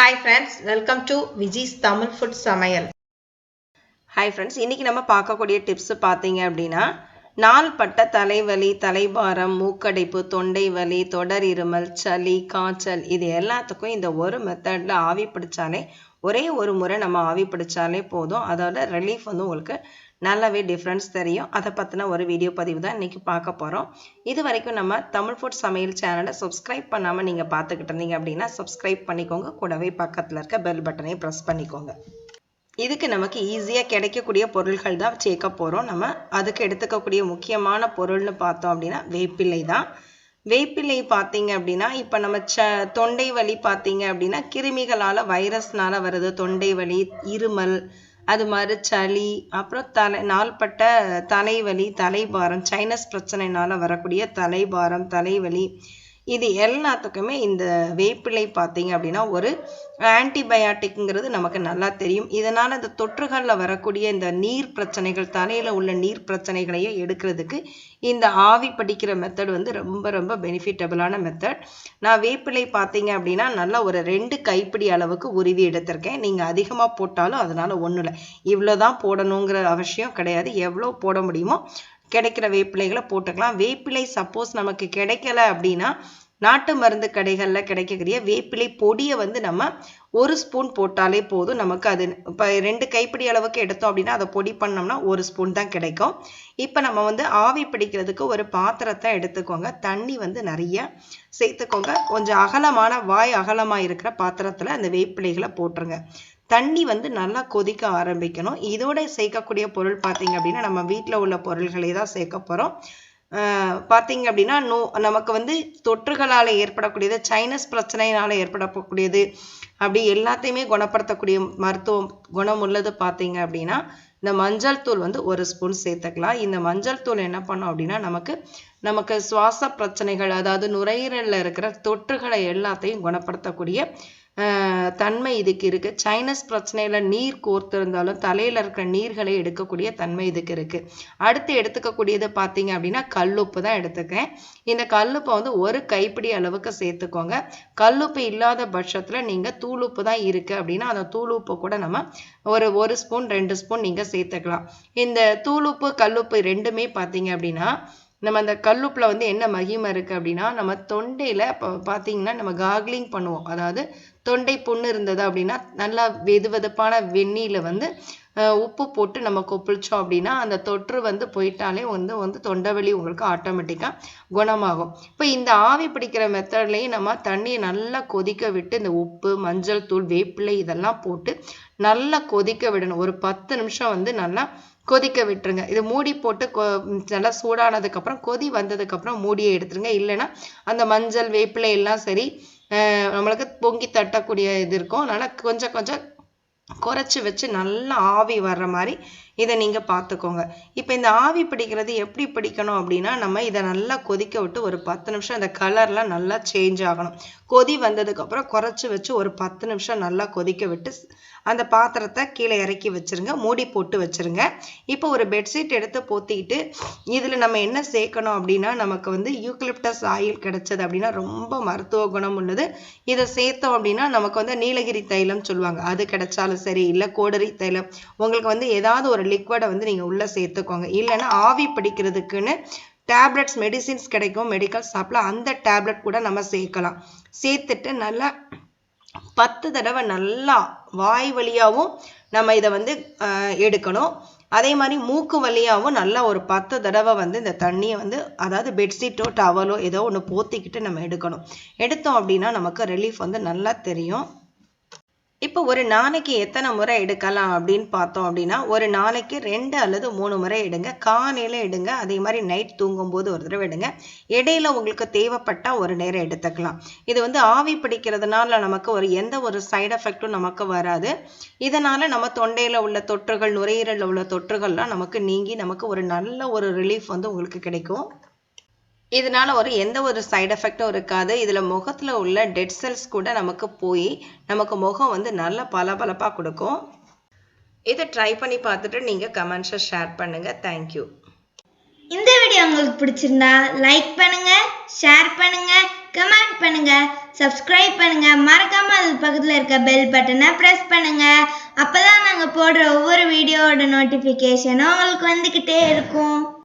Hi friends, welcome to Viji's Tamil Food Samayal. Hi friends, இன்னைக்கு நம்ம பார்க்கக்கூடிய tips பார்த்தீங்க அப்படின்னா நாள்பட்ட தலைவலி, தலைபாரம், மூக்கடைப்பு, தொண்டை வலி, தொடர் இருமல், சளி, காய்ச்சல் இது எல்லாத்துக்கும் இந்த ஒரு மெத்தட்ல ஆவி பிடிச்சாலே ஒரே ஒரு முறை நம்ம ஆவி பிடிச்சாலே போதும். அதோட ரிலீஃப் வந்து உங்களுக்கு நல்லாவே டிஃப்ரென்ஸ் தெரியும். அதை பற்றின ஒரு வீடியோ பதிவு தான் இன்றைக்கி பார்க்க போகிறோம். இது வரைக்கும் நம்ம தமிழ் ஃபுட் சமையல் சேனலை சப்ஸ்கிரைப் பண்ணாமல் நீங்கள் பார்த்துக்கிட்டு இருந்தீங்க அப்படின்னா சப்ஸ்கிரைப் பண்ணிக்கோங்க. கூடவே பக்கத்தில் இருக்க பெல் பட்டனையும் ப்ரெஸ் பண்ணிக்கோங்க. இதுக்கு நமக்கு ஈஸியாக கிடைக்கக்கூடிய பொருள்கள் தான் சேர்க்க போகிறோம். நம்ம அதுக்கு எடுத்துக்கக்கூடிய முக்கியமான பொருள்னு பார்த்தோம் அப்படின்னா வேப்பிலை தான். வேப்பிலை பார்த்தீங்க அப்படின்னா இப்போ நம்ம தொண்டை வலி பார்த்தீங்க அப்படின்னா கிருமிகளால் வைரஸ்னால வருது தொண்டை வலி, இருமல், அது மாதிரி சளி, அப்புறம் நாள்பட்ட தலைவலி, தலைபாரம், சைனஸ் பிரச்சனைனால வரக்கூடிய தலைபாரம், தலைவலி இது எல்லாத்துக்குமே இந்த வேப்பிலை பார்த்தீங்க அப்படின்னா ஒரு ஆன்டிபயாட்டிக்ங்கிறது நமக்கு நல்லா தெரியும். இதனால் இந்த தொற்றுகளில் வரக்கூடிய இந்த நீர் பிரச்சனைகள், தலையில் உள்ள நீர் பிரச்சனைகளையும் எடுக்கிறதுக்கு இந்த ஆவி பிடிக்கிற மெத்தட் வந்து ரொம்ப ரொம்ப பெனிஃபிட்டபிளான மெத்தட். நான் வேப்பிலை பார்த்தீங்க அப்படின்னா நல்லா ஒரு 2 கைப்பிடி அளவுக்கு உருவி எடுத்திருக்கேன். நீங்கள் அதிகமாக போட்டாலும் அதனால் ஒன்றும் இல்லை, இவ்வளோதான் போடணுங்கிற அவசியம் கிடையாது. எவ்வளோ போட முடியுமோ கிடைக்கிற வேப்பிலைகளை போட்டுக்கலாம். வேப்பிலை சப்போஸ் நமக்கு கிடைக்கல அப்படின்னா நாட்டு மருந்து கடைகளில் கிடைக்கக்கூடிய வேப்பிலை பொடியை வந்து நம்ம 1 ஸ்பூன் போட்டாலே போதும். நமக்கு அது இப்போ 2 கைப்பிடி அளவுக்கு எடுத்தோம் அப்படின்னா அதை பொடி பண்ணோம்னா 1 ஸ்பூன் தான் கிடைக்கும். இப்போ நம்ம வந்து ஆவி பிடிக்கிறதுக்கு ஒரு பாத்திரத்தை எடுத்துக்கோங்க. தண்ணி வந்து நிறைய சேர்த்துக்கோங்க. கொஞ்சம் அகலமான வாய் அகலமாக இருக்கிற பாத்திரத்தில் அந்த வேப்பிலைகளை போட்டுருங்க. தண்ணி வந்து நல்லா கொதிக்க ஆரம்பிக்கணும். இதோட சேர்க்கக்கூடிய பொருள் பார்த்தீங்க அப்படின்னா நம்ம வீட்டில் உள்ள பொருள்களை தான் சேர்க்க போகிறோம். பார்த்தீங்க அப்படின்னா நமக்கு வந்து தொற்றுகளால் ஏற்படக்கூடியது, சைனஸ் பிரச்சனையினால் ஏற்படக்கூடியது, அப்படி எல்லாத்தையுமே குணப்படுத்தக்கூடிய மருத்துவம் குணம் உள்ளது பார்த்தீங்க அப்படின்னா இந்த மஞ்சள் தூள் வந்து 1 ஸ்பூன் சேர்த்துக்கலாம். இந்த மஞ்சள் தூள் என்ன பண்ணோம் அப்படின்னா நமக்கு சுவாச பிரச்சனைகள், அதாவது நுரையீரலில் இருக்கிற தொற்றுகளை எல்லாத்தையும் குணப்படுத்தக்கூடிய தன்மை இதுக்கு இருக்கு. சைனஸ் பிரச்சனையில நீர் கோர்த்து இருந்தாலும் தலையில இருக்கிற நீர்களை எடுக்கக்கூடிய தன்மை இதுக்கு இருக்கு. அடுத்து எடுத்துக்கக்கூடியது பார்த்தீங்க அப்படின்னா கல்லுப்பு தான் எடுத்துக்கேன். இந்த கல்லுப்பை வந்து 1 கைப்பிடி அளவுக்கு சேர்த்துக்கோங்க. கல்லுப்பு இல்லாத பட்சத்துல நீங்க தூளுப்பு தான் இருக்கு அப்படின்னா அந்த தூளுப்பு கூட நம்ம ஒரு ஸ்பூன் 2 ஸ்பூன் நீங்க சேர்த்துக்கலாம். இந்த தூளுப்பு கல்லுப்பு ரெண்டுமே பார்த்தீங்க அப்படின்னா நம்ம அந்த கல்லுப்புல வந்து என்ன மகிமை இருக்கு அப்படின்னா நம்ம தொண்டையில பார்த்தீங்கன்னா நம்ம கார்கிளிங் பண்ணுவோம். அதாவது தொண்டை புண்ணு இருந்தது அப்படின்னா நல்லா வெதுவெதுப்பான வெந்நீர்ல வந்து உப்பு போட்டு நம்ம கொப்பளிச்சோம் அப்படின்னா அந்த தொற்று வந்து போயிட்டாலே வந்து தொண்டை வலி உங்களுக்கு ஆட்டோமேட்டிக்காக குணமாகும். இப்போ இந்த ஆவி பிடிக்கிற மெத்தட்லேயும் நம்ம தண்ணியை நல்லா கொதிக்க விட்டு இந்த உப்பு, மஞ்சள் தூள், வேப்பிலை இதெல்லாம் போட்டு நல்லா கொதிக்க விடணும். ஒரு 10 நிமிஷம் வந்து நல்லா கொதிக்க விட்டுருங்க. இது மூடி போட்டு நல்லா சூடானதுக்கப்புறம் கொதி வந்ததுக்கப்புறம் மூடியை எடுத்துருங்க. இல்லைன்னா அந்த மஞ்சள், வேப்பிலை எல்லாம் சரி நம்மளுக்கு பொங்கி தட்டக்கூடிய இது இருக்கும். அதனால் கொஞ்சம் கொஞ்சம் குறைச்சி வச்சு நல்லா ஆவி வர்ற மாதிரி இதை நீங்கள் பார்த்துக்கோங்க. இப்போ இந்த ஆவி பிடிக்கிறது எப்படி பிடிக்கணும் அப்படின்னா நம்ம இதை நல்லா கொதிக்க விட்டு ஒரு 10 நிமிஷம் அந்த கலர்லாம் நல்லா சேஞ்ச் ஆகணும். கொதி வந்ததுக்கப்புறம் குறைச்சி வச்சு ஒரு 10 நிமிஷம் நல்லா கொதிக்க விட்டு அந்த பாத்திரத்தை கீழே இறக்கி வச்சுருங்க, மூடி போட்டு வச்சுருங்க. இப்போ ஒரு பெட்ஷீட் எடுத்து போத்திக்கிட்டு இதில் நம்ம என்ன சேர்க்கணும் அப்படின்னா நமக்கு வந்து யூக்கலிப்டஸ் ஆயில் கிடைச்சது அப்படின்னா ரொம்ப மருத்துவ குணம் உள்ளது. இதை சேர்த்தோம் அப்படின்னா நமக்கு வந்து நீலகிரி தைலம் சொல்லுவாங்க, அது கிடைச்சாலும் சரி, இல்லை கோடரி தைலம், உங்களுக்கு வந்து ஏதாவது ஒரு லிக்விடை வந்து நீங்கள் உள்ளே சேர்த்துக்கோங்க. இல்லைன்னா ஆவி பிடிக்கிறதுக்குன்னு டேப்லெட்ஸ், மெடிசின்ஸ் கிடைக்கும் மெடிக்கல் ஷாப்பில், அந்த டேப்லெட் கூட நம்ம சேர்க்கலாம். சேர்த்துட்டு நல்லா 10 தடவை நல்லா வாய் வழியாகவும் நம்ம இதை வந்து எடுக்கணும். அதே மாதிரி மூக்கு வழியாகவும் நல்லா ஒரு 10 தடவை வந்து இந்த தண்ணியை வந்து அதாவது பெட்ஷீட்டோ டவலோ ஏதோ ஒன்று போத்திக்கிட்டு நம்ம எடுக்கணும். எடுத்தோம் அப்படின்னா நமக்கு ரிலீஃப் வந்து நல்லா தெரியும். இப்போ ஒரு நாளைக்கு எத்தனை முறை எடுக்கலாம் அப்படின்னு பார்த்தோம் அப்படின்னா ஒரு நாளைக்கு 2 அல்லது 3 முறை எடுங்க. காலையில் எடுங்க, அதே மாதிரி நைட் தூங்கும்போது ஒரு தடவை எடுங்க. இடையில உங்களுக்கு தேவைப்பட்டால் ஒரு நேரம் எடுத்துக்கலாம். இது வந்து ஆவி பிடிக்கிறதுனால நமக்கு எந்த ஒரு சைடு எஃபெக்டும் நமக்கு வராது. இதனால நம்ம தொண்டையில் உள்ள தொற்றுகள், நுரையீரலில் உள்ள தொற்றுகள்லாம் நமக்கு நீங்கி நமக்கு ஒரு நல்ல ஒரு ரிலீஃப் வந்து உங்களுக்கு கிடைக்கும். இதனால எந்த ஒரு சைடு எஃபெக்டும் இருக்காது. இதில் முகத்தில் உள்ள டெட் செல்ஸ் கூட நமக்கு போய் நமக்கு முகம் வந்து நல்ல பளபளப்பாக கொடுக்கும். இதை ட்ரை பண்ணி பார்த்துட்டு நீங்கள் கமெண்ட்ஸை ஷேர் பண்ணுங்கள். தேங்க்யூ. இந்த வீடியோ உங்களுக்கு பிடிச்சிருந்தா லைக் பண்ணுங்க, ஷேர் பண்ணுங்க, கமெண்ட் பண்ணுங்க, சப்ஸ்கிரைப் பண்ணுங்க, மறக்காம அது பக்கத்துல இருக்க பெல் பட்டனை பிரஸ் பண்ணுங்க. அப்பதான் நாங்க போடுற ஒவ்வொரு வீடியோவோட நோட்டிபிகேஷனும் உங்களுக்கு வந்துகிட்டே இருக்கும்.